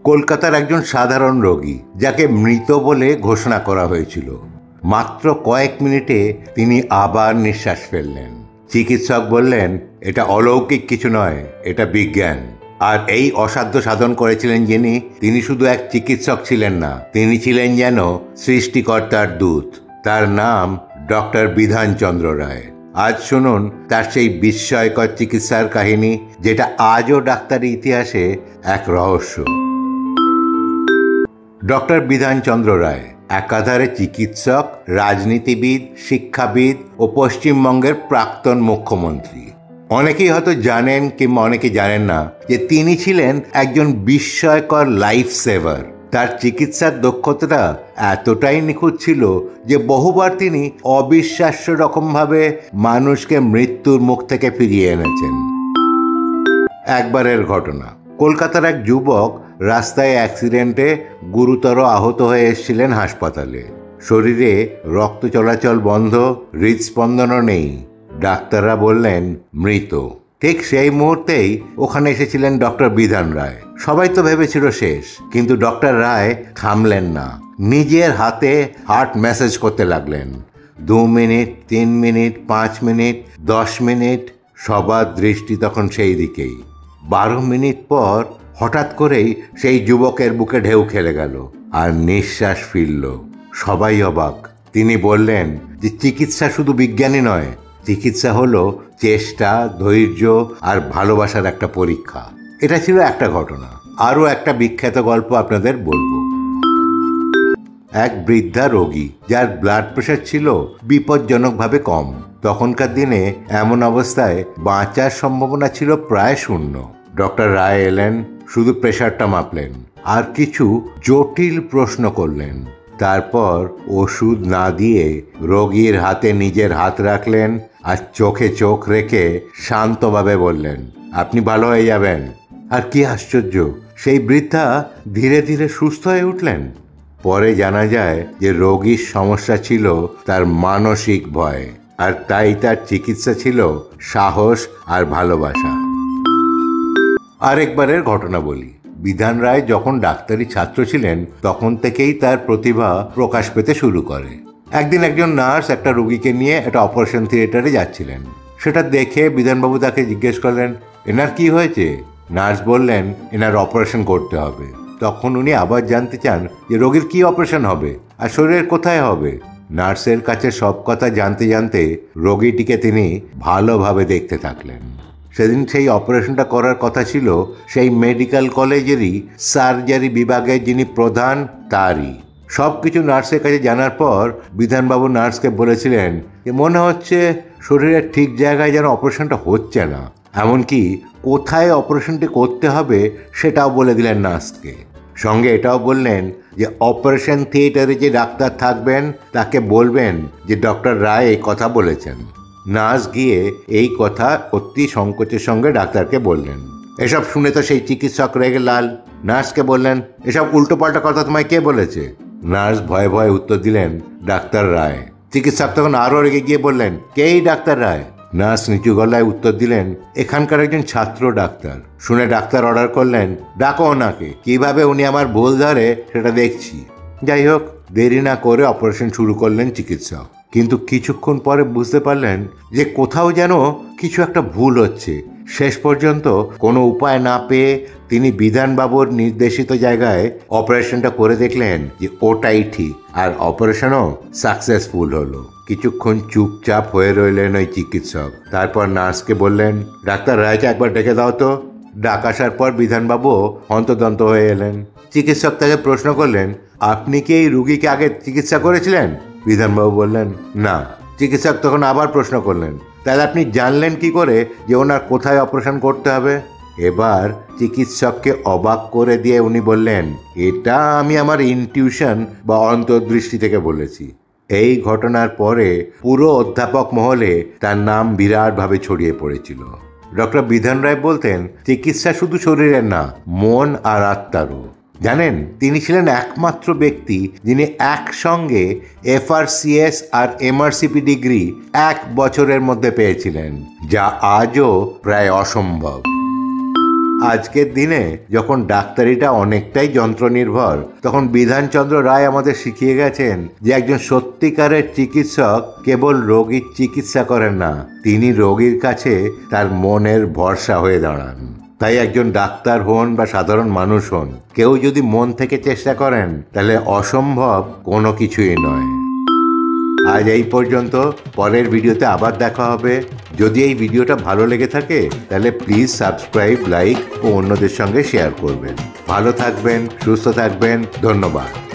কলকাতার একজন সাধারণ রোগী, যাকে মৃত বলে ঘোষণা করা হয়েছিল। মাত্র কয়েক মিনিটে তিনি আবার নিঃশ্বাস ফেললেন। চিকিৎসক বললেন, এটা অলৌকিক কিছু নয়, এটা বিজ্ঞান। আর এই অসাধ্য সাধন করেছিলেন যিনি, তিনি শুধু এক চিকিৎসক ছিলেন না, তিনি ছিলেন যেন সৃষ্টিকর্তার দূত। তার নাম ডক্টর বিধানচন্দ্র রায়। আজ শুনুন তার সেই বিস্ময়কর চিকিৎসার কাহিনী, যেটা আজও ডাক্তারি ইতিহাসে এক রহস্য। ডক্টর বিধানচন্দ্র রায় একাধারে চিকিৎসক, রাজনীতিবিদ, শিক্ষাবিদ ও পশ্চিমবঙ্গের প্রাক্তন মুখ্যমন্ত্রী। অনেকেই হয়তো জানেন কিংবা অনেকে জানেন না যে তিনি ছিলেন একজন বিস্ময়কর লাইফ সেভার। তার চিকিৎসার দক্ষতাটা এতটাই নিখুঁত ছিল যে বহুবার তিনি অবিশ্বাস্য রকমভাবে মানুষকে মৃত্যুর মুখ থেকে ফিরিয়ে এনেছেন। একবারের ঘটনা, কলকাতার এক যুবক রাস্তায় অ্যাক্সিডেন্টে গুরুতর আহত হয়ে এসেছিলেন হাসপাতালে। শরীরে রক্ত চলাচল বন্ধ, হৃদস্পন্দনও নেই। ডাক্তাররা বললেন মৃত। ঠিক সেই মুহূর্তেই ওখানে এসেছিলেন ডক্টর বিধান রায়। সবাই তো ভেবেছিল শেষ, কিন্তু ডক্টর রায় থামলেন না। নিজের হাতে হার্ট ম্যাসাজ করতে লাগলেন। 2 মিনিট, 3 মিনিট, 5 মিনিট, 10 মিনিট, সবার দৃষ্টি তখন সেই দিকেই। 12 মিনিট পর হঠাৎ করেই সেই যুবকের বুকে ঢেউ খেলে গেল আর নিঃশ্বাস ফিরল। সবাই অবাক। তিনি বললেন যে চিকিৎসা শুধু বিজ্ঞানী নয়, চিকিৎসা হলো চেষ্টা, ধৈর্য আর ভালোবাসার একটা পরীক্ষা। এটা ছিল একটা ঘটনা। আরও একটা বিখ্যাত গল্প আপনাদের বলবো। এক বৃদ্ধা রোগী, যার ব্লাড প্রেশার ছিল বিপজ্জনকভাবে কম। তখনকার দিনে এমন অবস্থায় বাঁচার সম্ভাবনা ছিল প্রায় শূন্য। ডক্টর রায় এলেন, শুধু প্রেশারটা মাপলেন আর কিছু জটিল প্রশ্ন করলেন। তারপর ওষুধ না দিয়ে রোগীর হাতে নিজের হাত রাখলেন আর চোখে চোখ রেখে শান্তভাবে বললেন, আপনি ভালো হয়ে যাবেন। আর কি আশ্চর্য, সেই বৃদ্ধা ধীরে ধীরে সুস্থ হয়ে উঠলেন। পরে জানা যায় যে রোগীর সমস্যা ছিল তার মানসিক ভয়, আর তাই তার চিকিৎসা ছিল সাহস আর ভালোবাসা। আরেকবারের ঘটনা বলি। বিধান রায় যখন ডাক্তারি ছাত্র ছিলেন তখন থেকেই তার প্রতিভা প্রকাশ পেতে শুরু করে। একদিন একজন নার্স একটা রোগীকে নিয়ে একটা অপারেশন থিয়েটারে যাচ্ছিলেন। সেটা দেখে বিধানবাবু তাকে জিজ্ঞেস করলেন, এনার কি হয়েছে? নার্স বললেন, এনার অপারেশন করতে হবে। তখন উনি আবার জানতে চান যে রোগীর কি অপারেশন হবে আর শরীরের কোথায় হবে। নার্সের কাছে সব কথা জানতে জানতে রোগীটিকে তিনি ভালোভাবে দেখতে থাকলেন। সেদিন সেই অপারেশনটা করার কথা ছিল সেই মেডিকেল কলেজেরই সার্জারি বিভাগের যিনি প্রধান, তারই। সব কিছু নার্সের কাছে জানার পর বিধানবাবু নার্সকে বলেছিলেন যে মনে হচ্ছে শরীরের ঠিক জায়গায় যেন অপারেশনটা হচ্ছে না। এমনকি কোথায় অপারেশনটি করতে হবে সেটাও বলে দিলেন নার্সকে। সঙ্গে এটাও বললেন যে অপারেশন থিয়েটারে যে ডাক্তার থাকবেন তাকে বলবেন যে ডক্টর রায় এই কথা বলেছেন। নার্স গিয়ে এই কথা অতি সংকোচের সঙ্গে ডাক্তারকে বললেন। এসব শুনে তো সেই চিকিৎসক রেগে লাল। নার্সকে বললেন, এসব উল্টোপাল্টা কথা তোমায় কে বলেছে? নার্স ভয়ে ভয়ে উত্তর দিলেন, ডাক্তার রায়। চিকিৎসক তখন আরও রেগে গিয়ে বললেন, কে ডাক্তার রায়? নার্স নিচু গলায় উত্তর দিলেন, এখানকার একজন ছাত্র ডাক্তার। শুনে ডাক্তার অর্ডার করলেন, ডাকো ওনাকে। কিভাবে উনি আমার ভুল ধরে সেটা দেখছি। যাই হোক, দেরি না করে অপারেশন শুরু করলেন চিকিৎসক। কিন্তু কিছুক্ষণ পরে বুঝতে পারলেন যে কোথাও যেন কিছু একটা ভুল হচ্ছে। শেষ পর্যন্ত কোনো উপায় না পেয়ে তিনি বিধানবাবুর নির্দেশিত জায়গায় অপারেশনটা করে দেখলেন যে ওটাই ঠিক, আর অপারেশনও সাকসেসফুল হলো। কিছুক্ষণ চুপচাপ হয়ে রইলেন ওই চিকিৎসক। তারপর নার্সকে বললেন, ডাক্তার রায়কে একবার ডেকে দাও তো। ডাক আসার পর বিধানবাবু হন্তদন্ত হয়ে এলেন। চিকিৎসক তাকে প্রশ্ন করলেন, আপনি কি এই রুগীকে আগে চিকিৎসা করেছিলেন? বিধানবাবু বললেন, না। চিকিৎসক তখন আবার প্রশ্ন করলেন, তাহলে আপনি জানলেন কি করে যে ওনার কোথায় অপারেশন করতে হবে? এবার চিকিৎসককে অবাক করে দিয়ে উনি বললেন, এটা আমি আমার ইনটিউশন বা অন্তর্দৃষ্টি থেকে বলেছি। এই ঘটনার পরে পুরো অধ্যাপক মহলে তার নাম বিরাটভাবে ছড়িয়ে পড়েছিল। ডক্টর বিধান রায় বলতেন, চিকিৎসা শুধু শরীরের না, মন আর আত্মারও। জানেন, তিনি ছিলেন একমাত্র ব্যক্তি যিনি একসঙ্গে FRCS আর MRCP ডিগ্রি 1 বছরের মধ্যে পেয়েছিলেন, যা আজও প্রায় অসম্ভব। আজকের দিনে যখন ডাক্তারিটা অনেকটাই যন্ত্রনির্ভর, তখন বিধানচন্দ্র রায় আমাদের শিখিয়ে গেছেন যে একজন সত্যিকারের চিকিৎসক কেবল রোগীর চিকিৎসা করেন না, তিনি রোগীর কাছে তার মনের ভরসা হয়ে দাঁড়ান। তাই একজন ডাক্তার হন বা সাধারণ মানুষ হন, কেউ যদি মন থেকে চেষ্টা করেন তাহলে অসম্ভব কোনো কিছুই নয়। আজ এই পর্যন্ত, পরের ভিডিওতে আবার দেখা হবে। যদি এই ভিডিওটা ভালো লেগে থাকে তাহলে প্লিজ সাবস্ক্রাইব, লাইক ও অন্যদের সঙ্গে শেয়ার করবেন। ভালো থাকবেন, সুস্থ থাকবেন, ধন্যবাদ।